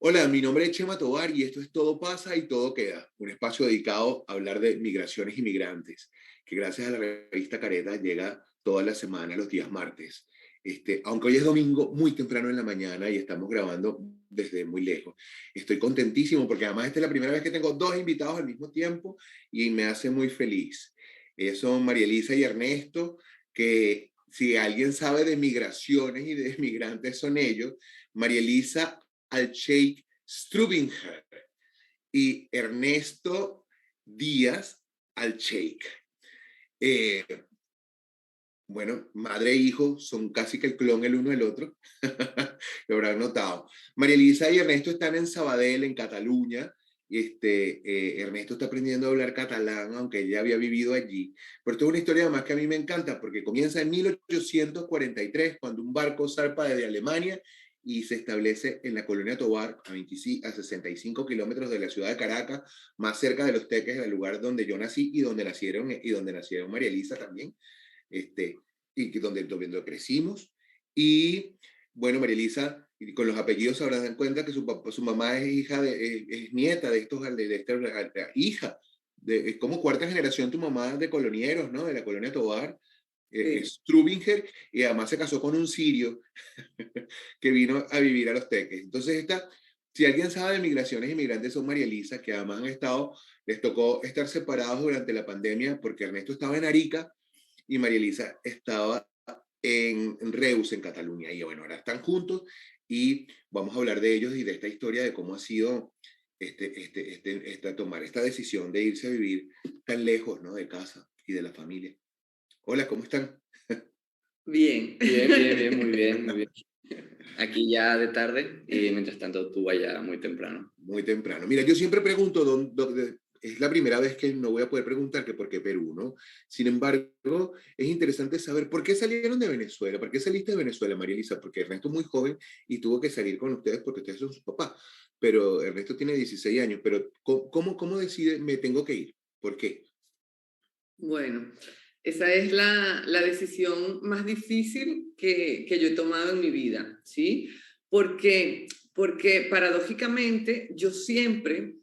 Hola, mi nombre es Chema Tovar y esto es Todo pasa y todo queda, un espacio dedicado a hablar de migraciones y migrantes, que gracias a la revista Careta llega toda la semana, los días martes. Aunque hoy es domingo, muy temprano en la mañana y estamos grabando desde muy lejos. Estoy contentísimo porque además esta es la primera vez que tengo dos invitados al mismo tiempo y me hace muy feliz. Ellos son María Elisa y Ernesto, que si alguien sabe de migraciones y de migrantes son ellos. María Elisa al Sheikh Strubinger y Ernesto Díaz al Sheikh. Eh, bueno, madre e hijo son casi que el clon el uno del otro, lo habrán notado. María Elisa y Ernesto están en Sabadell, en Cataluña. Ernesto está aprendiendo a hablar catalán, aunque ella había vivido allí. Pero esto es una historia además que a mí me encanta, porque comienza en 1843, cuando un barco zarpa desde Alemania y se establece en la colonia Tovar, a 65 kilómetros de la ciudad de Caracas, más cerca de Los Teques, el lugar donde yo nací y donde nacieron María Elisa también, este, y donde crecimos. Y bueno, María Elisa, con los apellidos se habrán dado cuenta que su mamá es hija es nieta de esta hija, es como cuarta generación tu mamá de colonieros, ¿no? De la colonia Tovar, Sí. Strubinger, y además se casó con un sirio que vino a vivir a Los Teques. Entonces, si alguien sabe de migraciones y migrantes son María Elisa, que además les tocó estar separados durante la pandemia porque Ernesto estaba en Arica y María Elisa estaba en Reus, en Cataluña. Y bueno, ahora están juntos y vamos a hablar de ellos y de esta historia de cómo ha sido tomar esta decisión de irse a vivir tan lejos, ¿no? De casa y de la familia. Hola, ¿cómo están? Bien. Bien, bien, bien, muy bien, muy bien. Aquí ya de tarde y mientras tanto tú allá muy temprano. Muy temprano. Mira, yo siempre pregunto, es la primera vez que no voy a poder preguntar que por qué Perú, ¿no? Sin embargo, es interesante saber por qué salieron de Venezuela, por qué saliste de Venezuela, María Elisa, porque Ernesto es muy joven y tuvo que salir con ustedes porque ustedes son sus papás, pero Ernesto tiene 16 años, pero ¿cómo decide me tengo que ir? ¿Por qué? Bueno, esa es la decisión más difícil que yo he tomado en mi vida, ¿sí? Porque paradójicamente yo siempre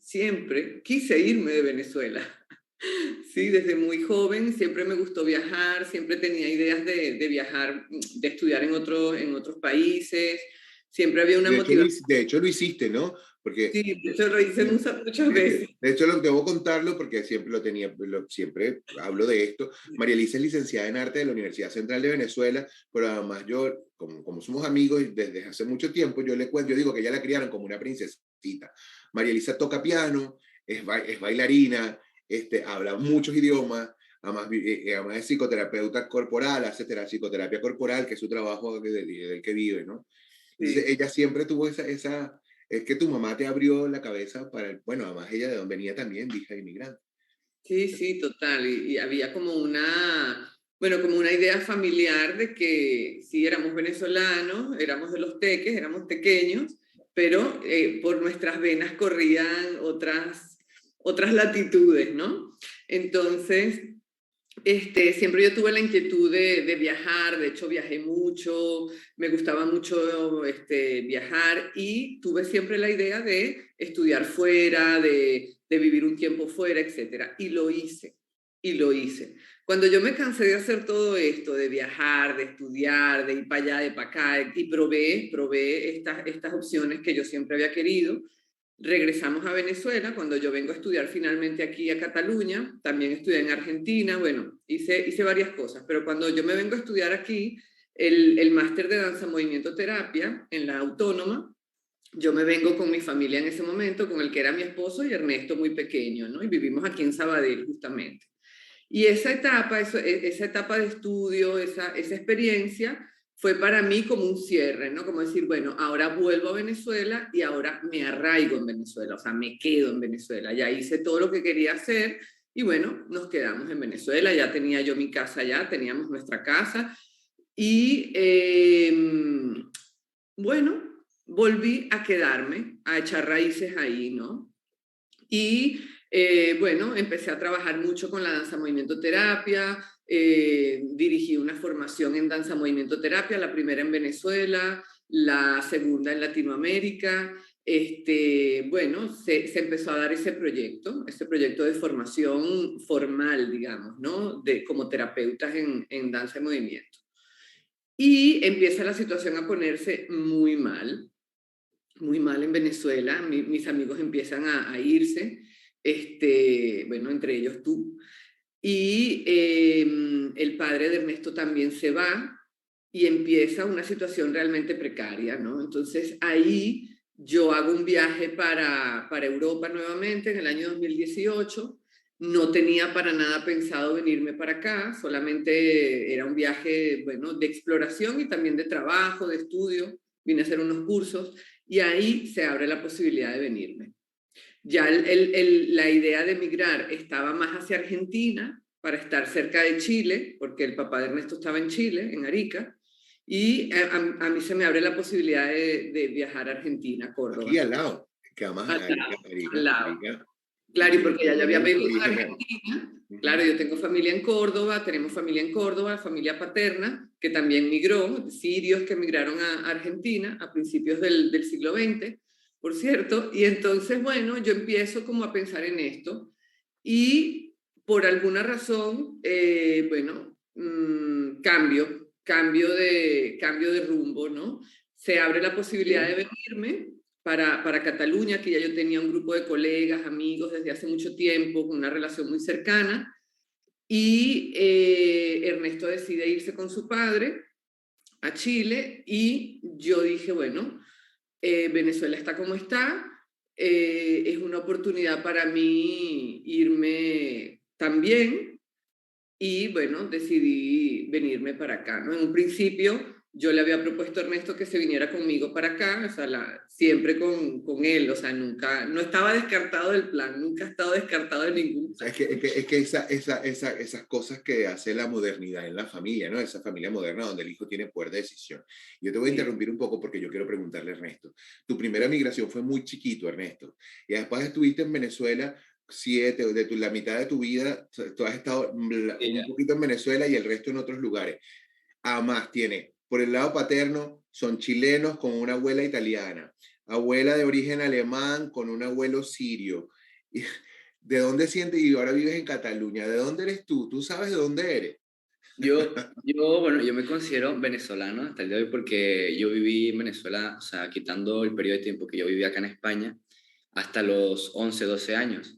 quise irme de Venezuela. Sí, desde muy joven siempre me gustó viajar, siempre tenía ideas de viajar, de estudiar en otros países, siempre había una motivación. De hecho lo hiciste, ¿no? Porque Sí, de hecho lo hice muchas veces. de hecho, debo contarlo porque siempre lo tenía, siempre hablo de esto. María Elisa es licenciada en arte de la Universidad Central de Venezuela, pero además yo, como somos amigos desde hace mucho tiempo, yo le cuento, yo digo que ya la criaron como una princesita. María Elisa toca piano, es bailarina, habla muchos idiomas, además es psicoterapeuta corporal, hace psicoterapia corporal, que es su trabajo del que vive, ¿no? Entonces Sí, ella siempre tuvo es que tu mamá te abrió la cabeza bueno, además ella de donde venía también, de hija de inmigrante. sí, sí, total. Y había como bueno, como una idea familiar de que sí éramos venezolanos, éramos de los teques, éramos pequeños, pero por nuestras venas corrían otras latitudes, ¿no? Entonces, siempre yo tuve la inquietud de viajar, de hecho viajé mucho, me gustaba mucho viajar y tuve siempre la idea de estudiar fuera, de vivir un tiempo fuera, etcétera. Y lo hice, y lo hice. Cuando yo me cansé de hacer todo esto, de viajar, de estudiar, de ir para allá, de para acá, y probé estas opciones que yo siempre había querido, regresamos a Venezuela, cuando yo vengo a estudiar finalmente aquí a Cataluña, también estudié en Argentina, bueno, hice varias cosas, pero cuando yo me vengo a estudiar aquí, el máster de danza movimiento terapia en la Autónoma, yo me vengo con mi familia en ese momento, con el que era mi esposo y Ernesto muy pequeño, ¿no? Y vivimos aquí en Sabadell justamente. Y esa etapa de estudio, esa experiencia, fue para mí como un cierre, ¿no? Como decir, bueno, ahora vuelvo a Venezuela y ahora me arraigo en Venezuela, o sea, me quedo en Venezuela. Ya hice todo lo que quería hacer y bueno, nos quedamos en Venezuela. Ya tenía yo mi casa allá, teníamos nuestra casa y bueno, volví a quedarme, a echar raíces ahí, ¿no? Y bueno, empecé a trabajar mucho con la danza movimiento terapia, dirigí una formación en danza movimiento terapia, la primera en Venezuela, la segunda en Latinoamérica. Bueno, se empezó a dar ese proyecto de formación formal, digamos, ¿no? Como terapeutas en danza y movimiento. Y empieza la situación a ponerse muy mal en Venezuela. Mis amigos empiezan a irse, bueno, entre ellos tú. Y el padre de Ernesto también se va y empieza una situación realmente precaria, ¿no? Entonces ahí yo hago un viaje para Europa nuevamente en el año 2018. No tenía para nada pensado venirme para acá, solamente era un viaje, bueno, de exploración y también de trabajo, de estudio. Vine a hacer unos cursos y ahí se abre la posibilidad de venirme. Ya la idea de emigrar estaba más hacia Argentina para estar cerca de Chile, porque el papá de Ernesto estaba en Chile, en Arica, y a mí se me abre la posibilidad de viajar a Argentina, a Aquí Córdoba. al lado, que además Al lado, al lado. Arica, Claro, y porque ya yo había mucho vivido en origen. Argentina. Ujú. Claro, yo tengo familia en Córdoba, tenemos familia en Córdoba, familia paterna, que también migró, sirios que migraron a Argentina a principios del siglo XX, por cierto. Y entonces, bueno, yo empiezo como a pensar en esto y por alguna razón, bueno, cambio de rumbo, ¿no? Se abre la posibilidad de venirme para Cataluña, que ya yo tenía un grupo de colegas, amigos desde hace mucho tiempo, con una relación muy cercana, y Ernesto decide irse con su padre a Chile y yo dije, bueno, Venezuela está como está, es una oportunidad para mí irme también y bueno, decidí venirme para acá, ¿no? En un principio yo le había propuesto a Ernesto que se viniera conmigo para acá, o sea, siempre con él, o sea, nunca, no estaba descartado del plan, nunca ha estado descartado de ningún plan. Es que esas cosas que hace la modernidad en la familia, ¿no? Esa familia moderna donde el hijo tiene poder de decisión. Yo te voy a Sí, interrumpir un poco porque yo quiero preguntarle a Ernesto. Tu primera migración fue muy chiquito, Ernesto. Y después estuviste en Venezuela 7, la mitad de tu vida, tú has estado un poquito en Venezuela y el resto en otros lugares. Además, tiene, por el lado paterno, son chilenos con una abuela italiana, abuela de origen alemán con un abuelo sirio. Y, ¿de dónde sientes? Y ahora vives en Cataluña. ¿De dónde eres tú? ¿Tú sabes de dónde eres? Bueno, yo me considero venezolano hasta el día de hoy porque yo viví en Venezuela, o sea, quitando el periodo de tiempo que yo viví acá en España, hasta los 11 12 años.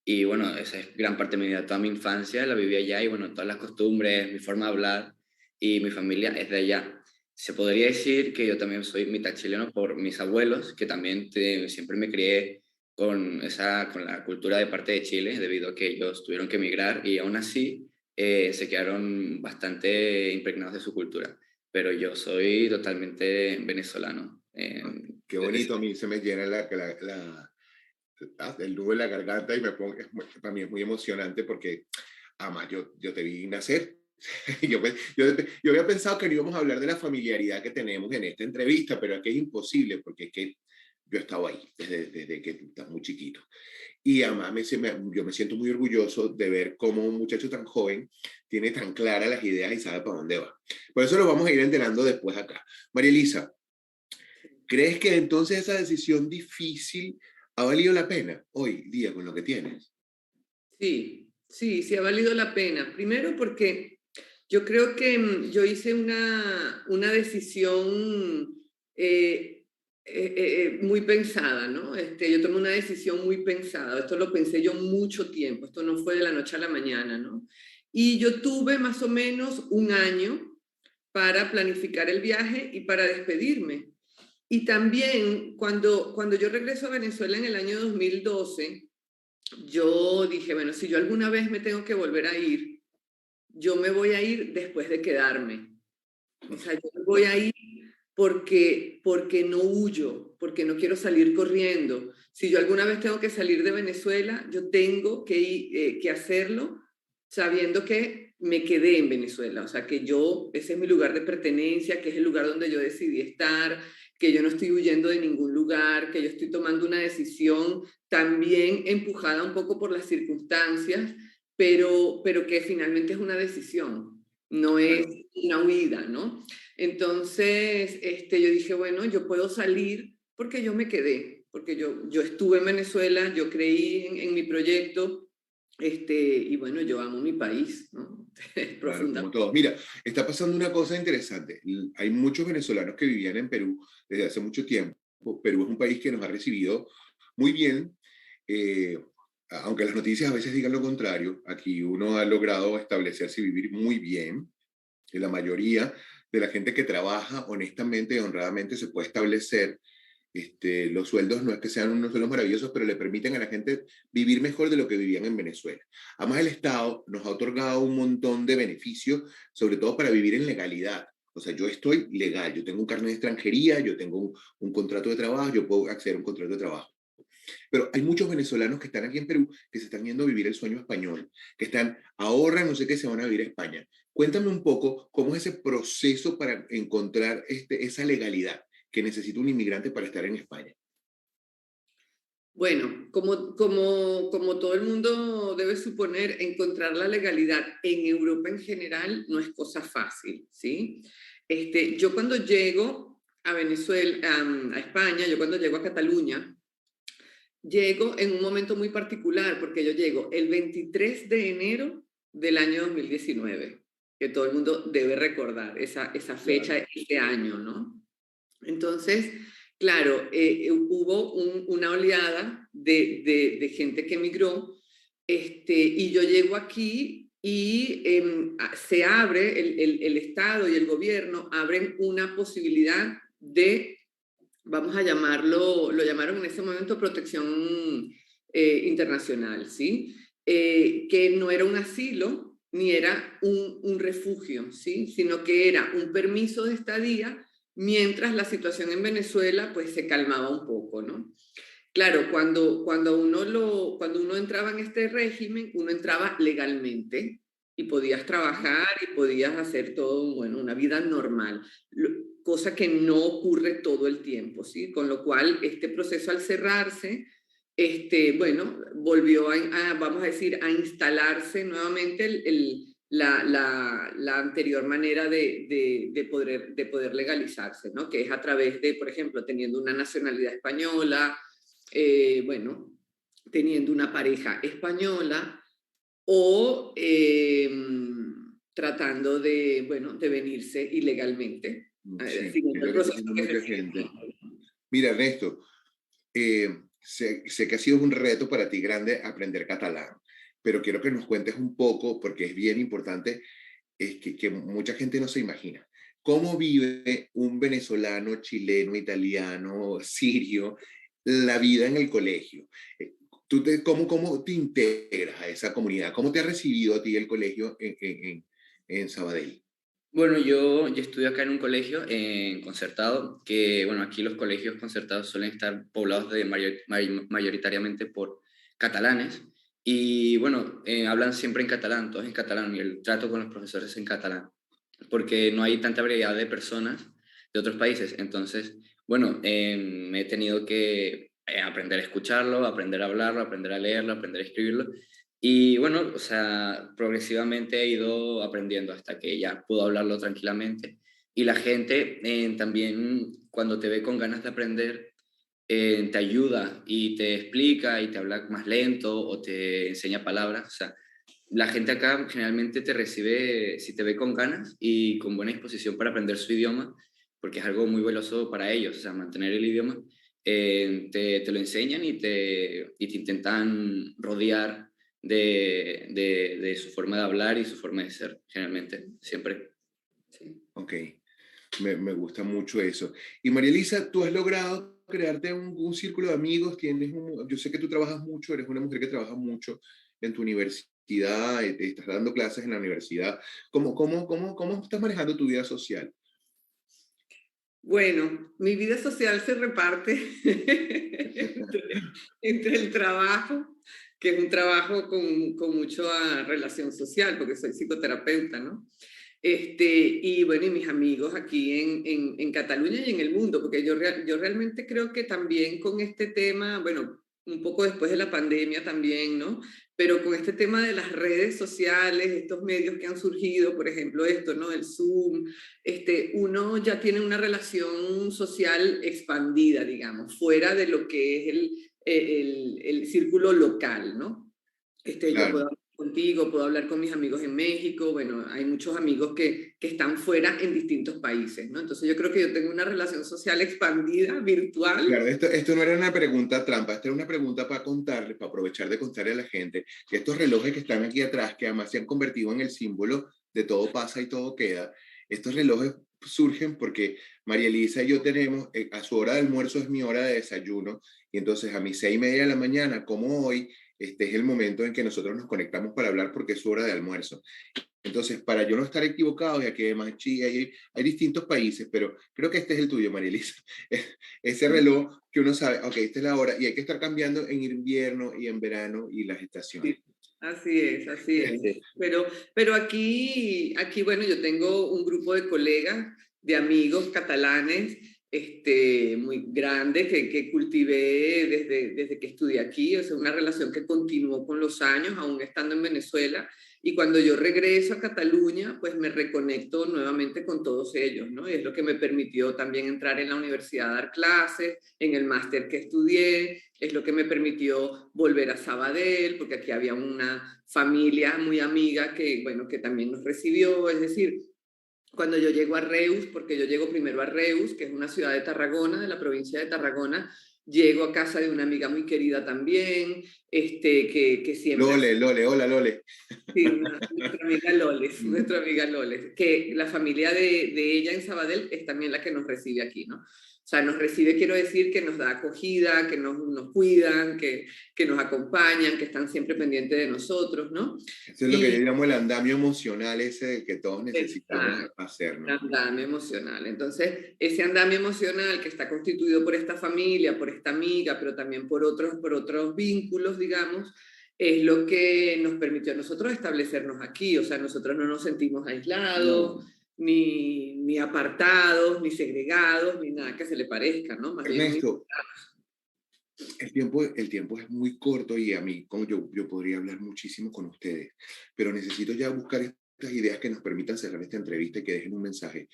Y bueno, esa es gran parte de mi vida, toda mi infancia la viví allá y bueno, todas las costumbres, mi forma de hablar y mi familia es de allá. Se podría decir que yo también soy mitad chileno por mis abuelos, que también siempre me crié con la cultura de parte de Chile, debido a que ellos tuvieron que emigrar y aún así se quedaron bastante impregnados de su cultura. Pero yo soy totalmente venezolano. Qué bonito, a mí se me llena el nudo en la garganta y me pongo, para mí es muy emocionante porque además yo te vi nacer. Yo había pensado que no íbamos a hablar de la familiaridad que tenemos en esta entrevista, pero es que es imposible porque es que yo he estado ahí desde que estás muy chiquito. Y además yo me siento muy orgulloso de ver cómo un muchacho tan joven tiene tan claras las ideas y sabe para dónde va. Por eso lo vamos a ir enterando después acá. María Elisa, ¿crees que entonces esa decisión difícil ha valido la pena hoy día con lo que tienes? sí, sí, sí ha valido la pena. Primero porque yo creo que yo hice una decisión muy pensada, ¿no? Yo tomé una decisión muy pensada. Esto lo pensé yo mucho tiempo. Esto no fue de la noche a la mañana, ¿no? Y yo tuve más o menos un año para planificar el viaje y para despedirme. Y también cuando yo regreso a Venezuela en el año 2012, yo dije, bueno, si yo alguna vez me tengo que volver a ir, yo me voy a ir después de quedarme. O sea, yo me voy a ir porque no huyo, porque no quiero salir corriendo. Si yo alguna vez tengo que salir de Venezuela, yo tengo que hacerlo sabiendo que me quedé en Venezuela. O sea, que ese es mi lugar de pertenencia, que es el lugar donde yo decidí estar, que yo no estoy huyendo de ningún lugar, que yo estoy tomando una decisión también empujada un poco por las circunstancias, pero que finalmente es una decisión, no es Claro. una huida, ¿no? Entonces, yo dije, bueno, yo puedo salir porque yo me quedé, porque yo estuve en Venezuela, yo creí en mi proyecto, y bueno, yo amo mi país, ¿no? Claro, como Profundamente. todos. Mira, está pasando una cosa interesante. Hay muchos venezolanos que vivían en Perú desde hace mucho tiempo. Perú es un país que nos ha recibido muy bien, eh, aunque las noticias a veces digan lo contrario. Aquí uno ha logrado establecerse y vivir muy bien. Y la mayoría de la gente que trabaja honestamente y honradamente se puede establecer. Los sueldos no es que sean unos sueldos maravillosos, pero le permiten a la gente vivir mejor de lo que vivían en Venezuela. Además, el Estado nos ha otorgado un montón de beneficios, sobre todo para vivir en legalidad. O sea, yo estoy legal, yo tengo un carnet de extranjería, yo tengo un contrato de trabajo, yo puedo acceder a un contrato de trabajo. Pero hay muchos venezolanos que están aquí en Perú que se están yendo a vivir el sueño español, que están, ahorran, no sé qué, se van a vivir a España. Cuéntame un poco cómo es ese proceso para encontrar esa legalidad que necesita un inmigrante para estar en España. Bueno, como todo el mundo debe suponer, encontrar la legalidad en Europa en general no es cosa fácil, ¿sí? Yo cuando llego a Venezuela, a España, yo cuando llego a Cataluña, llego en un momento muy particular, porque yo llego el 23 de enero del año 2019, que todo el mundo debe recordar esa fecha, Claro. ese año, ¿no? Entonces, claro, hubo una oleada de gente que emigró, y yo llego aquí y se abre, el Estado y el gobierno abren una posibilidad de, vamos a llamarlo, lo llamaron en ese momento protección internacional, ¿sí? Que no era un asilo ni era un refugio, ¿sí? Sino que era un permiso de estadía mientras la situación en Venezuela pues se calmaba un poco, ¿no? Claro, cuando uno entraba en este régimen, uno entraba legalmente y podías trabajar y podías hacer todo, bueno, una vida normal, cosa que no ocurre todo el tiempo, ¿sí? Con lo cual, este proceso al cerrarse, bueno, volvió vamos a decir, a instalarse nuevamente la anterior manera de poder legalizarse, ¿no? Que es a través de, por ejemplo, teniendo una nacionalidad española, bueno, teniendo una pareja española o tratando de, bueno, de venirse ilegalmente, Sí, es siguiendo el lo que está proceso haciendo que mucha se sigue. gente. Mira, Ernesto, sé que ha sido un reto para ti grande aprender catalán, pero quiero que nos cuentes un poco, porque es bien importante, es que mucha gente no se imagina. ¿Cómo vive un venezolano, chileno, italiano, sirio la vida en el colegio? ¿Cómo te integras a esa comunidad? ¿Cómo te ha recibido a ti el colegio en Sabadell? Bueno, yo estudio acá en un colegio en concertado, que bueno, aquí los colegios concertados suelen estar poblados mayoritariamente por catalanes y bueno, hablan siempre en catalán, todos en catalán y el trato con los profesores es en catalán, porque no hay tanta variedad de personas de otros países. Entonces, bueno, me he tenido que aprender a escucharlo, aprender a hablarlo, aprender a leerlo, aprender a escribirlo. Y bueno, o sea, progresivamente he ido aprendiendo hasta que ya puedo hablarlo tranquilamente. Y la gente también, cuando te ve con ganas de aprender, te ayuda y te explica y te habla más lento o te enseña palabras. O sea, la gente acá generalmente te recibe si te ve con ganas y con buena disposición para aprender su idioma, porque es algo muy veloso para ellos, o sea, mantener el idioma. Te lo enseñan y te intentan rodear de su forma de hablar y su forma de ser, generalmente, siempre. Sí. Ok, me gusta mucho eso. Y María Elisa, tú has logrado crearte un círculo de amigos, yo sé que tú trabajas mucho, eres una mujer que trabaja mucho en tu universidad, estás dando clases en la universidad. ¿Cómo estás manejando tu vida social? Bueno, mi vida social se reparte entre el trabajo, que es un trabajo con mucha relación social, porque soy psicoterapeuta, ¿no? Y bueno, y mis amigos aquí en Cataluña y en el mundo, porque yo realmente creo que también con este tema, bueno, un poco después de la pandemia también, ¿no? Pero con este tema de las redes sociales, estos medios que han surgido, por ejemplo, esto, ¿no? El Zoom, uno ya tiene una relación social expandida, digamos, fuera de lo que es el círculo local, ¿no? Yo puedo Claro. hablar contigo, puedo hablar con mis amigos en México, bueno, hay muchos amigos que están fuera en distintos países, ¿no? Entonces yo creo que yo tengo una relación social expandida, virtual. Claro, esto no era una pregunta trampa, esta era una pregunta para contarle, para aprovechar de contarle a la gente que estos relojes que están aquí atrás, que además se han convertido en el símbolo de todo pasa y todo queda, estos relojes surgen porque María Elisa y yo tenemos, a su hora de almuerzo es mi hora de desayuno, y entonces a mis 6:30 de la mañana, como hoy, este es el momento en que nosotros nos conectamos para hablar porque es su hora de almuerzo. Entonces, para yo no estar equivocado, ya que además Chile hay distintos países, pero creo que este es el tuyo, Marielisa. Ese reloj que uno sabe, ok, esta es la hora, y hay que estar cambiando en invierno y en verano y las estaciones. Sí, así es, así es. Sí. Pero aquí, bueno, yo tengo un grupo de colegas, de amigos catalanes, muy grande que cultivé desde que estudié aquí, o sea, una relación que continuó con los años, aún estando en Venezuela. Y cuando yo regreso a Cataluña, pues me reconecto nuevamente con todos ellos, ¿no? Y es lo que me permitió también entrar en la universidad a dar clases, en el máster que estudié, es lo que me permitió volver a Sabadell, porque aquí había una familia muy amiga que, bueno, que también nos recibió, es decir, cuando yo llego a Reus, porque yo llego primero a Reus, que es una ciudad de Tarragona, de la provincia de Tarragona, llego a casa de una amiga muy querida también, que siempre ha Lole, Lole, hola Lole. sí, nuestra amiga Loles, que la familia de ella en Sabadell es también la que nos recibe aquí, ¿no? O sea, nos recibe, quiero decir, que nos da acogida, que nos cuidan, que nos acompañan, que están siempre pendientes de nosotros, ¿no? Eso es lo que yo Y llamo el andamio emocional ese que todos necesitamos está hacer, ¿no? andamio emocional. Entonces, ese andamio emocional que está constituido por esta familia, por esta amiga, pero también por otros vínculos, digamos, es lo que nos permitió a nosotros establecernos aquí. O sea, nosotros no nos sentimos aislados, No. ni apartados, ni segregados, ni nada que se le parezca, ¿no? Más bien muy... Ernesto, el tiempo es muy corto y a mí, como yo podría hablar muchísimo con ustedes, pero necesito ya buscar estas ideas que nos permitan cerrar esta entrevista y que dejen un mensaje.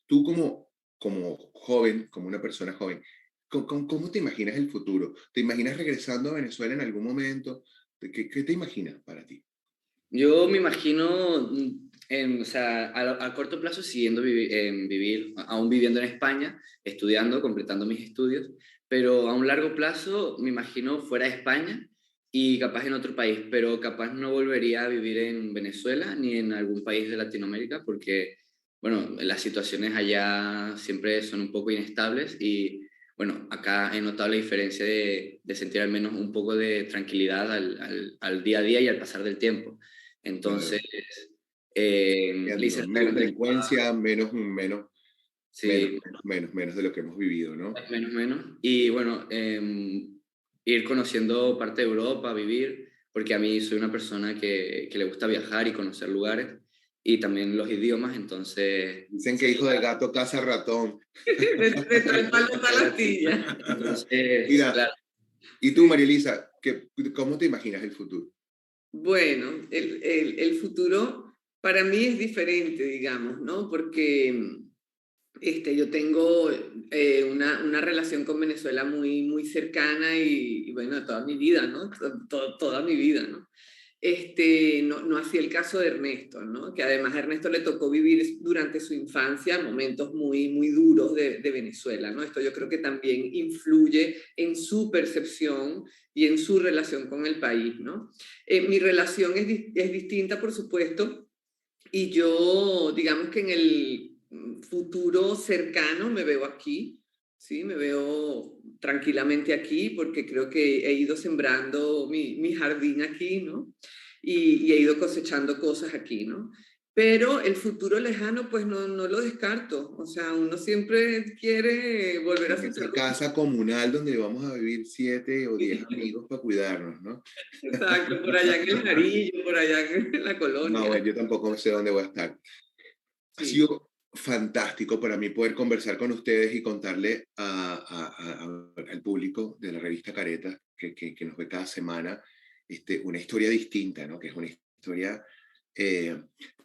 Tú como joven, como una persona joven, ¿cómo te imaginas el futuro? ¿Te imaginas regresando a Venezuela en algún momento? ¿Qué te imaginas para ti? Yo me imagino, o sea, a corto plazo siguiendo vivir, aún viviendo en España, estudiando, completando mis estudios, pero a un largo plazo me imagino fuera de España y capaz en otro país, pero capaz no volvería a vivir en Venezuela ni en algún país de Latinoamérica porque, bueno, las situaciones allá siempre son un poco inestables y, bueno, acá he notado la diferencia de sentir al menos un poco de tranquilidad al día a día y al pasar del tiempo. Entonces, Claro. la Menos incertidumbre, delincuencia, sí, menos de lo que hemos vivido, ¿no? menos. Y bueno, ir conociendo parte de Europa, vivir, porque a mí soy una persona que le gusta viajar y conocer lugares, y también los idiomas, entonces, Dicen que sí, hijo de gato caza ratón. de tal palo tal astilla. entonces, Mira, claro, y tú, Sí. María Elisa, ¿cómo te imaginas el futuro? Bueno, el futuro para mí es diferente, digamos, ¿no? Porque yo tengo una relación con Venezuela muy cercana y bueno, toda mi vida, ¿no? Toda mi vida, ¿no? No así el caso de Ernesto, ¿no? Que además a Ernesto le tocó vivir durante su infancia momentos muy duros de Venezuela, ¿no? Esto yo creo que también influye en su percepción y en su relación con el país, ¿no? Mi relación es distinta, por supuesto, y yo, digamos que en el futuro cercano me veo aquí, ¿sí? Me veo tranquilamente aquí porque creo que he ido sembrando mi jardín aquí, ¿no? Y he ido cosechando cosas aquí, ¿no? Pero el futuro lejano, pues no lo descarto. O sea, uno siempre quiere volver a En sentir esa lo mismo. casa comunal donde vamos a vivir 7 o 10 amigos para cuidarnos, ¿no? Exacto, por allá en el Jarillo, por allá en la No, bueno, colonia. yo tampoco sé dónde voy a estar. Ha Sí. sido fantástico para mí poder conversar con ustedes y contarle al público de la revista Careta, que nos ve cada semana, una historia distinta, ¿no? Que es una historia, eh,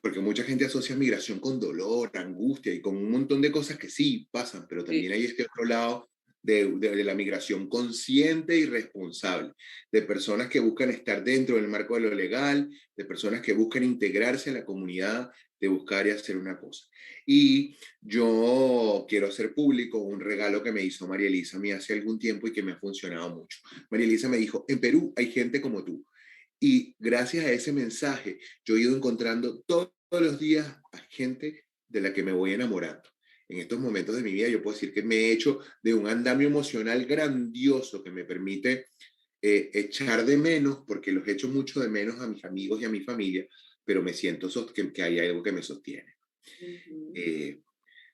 porque mucha gente asocia migración con dolor, angustia y con un montón de cosas que sí pasan, pero también Sí. hay este otro lado de la migración consciente y responsable, de personas que buscan estar dentro del marco de lo legal, de personas que buscan integrarse a la comunidad, de buscar y hacer una cosa. Y yo quiero hacer público un regalo que me hizo María Elisa a mí hace algún tiempo y que me ha funcionado mucho. María Elisa me dijo, en Perú hay gente como tú. Y gracias a ese mensaje, yo he ido encontrando todos los días a gente de la que me voy enamorando. En estos momentos de mi vida yo puedo decir que me he hecho de un andamio emocional grandioso que me permite echar de menos, porque los echo mucho de menos a mis amigos y a mi familia, pero me siento que hay algo que me sostiene. Ujú. Eh,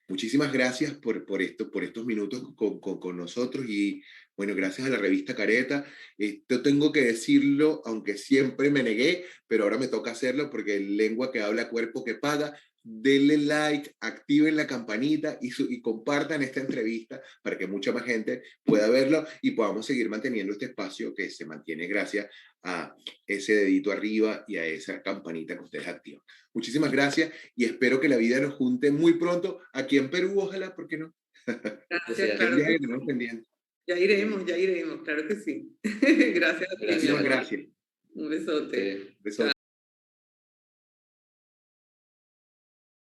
Muchísimas gracias por estos minutos con nosotros y bueno, gracias a la revista Careta. Esto tengo que decirlo, aunque siempre me negué, pero ahora me toca hacerlo porque lengua que habla, cuerpo que paga. Denle like, activen la campanita y compartan esta entrevista para que mucha más gente pueda verlo y podamos seguir manteniendo este espacio que se mantiene gracias a ese dedito arriba y a esa campanita que ustedes activan. Muchísimas gracias y espero que la vida nos junte muy pronto aquí en Perú, ojalá, ¿por qué no? Gracias, Gracias. Es un claro viaje que que tenemos sí. pendiente. Ya iremos, claro que sí. Gracias a ti, mi Muchísimas Gracias. amor. gracias. Un besote. Besos.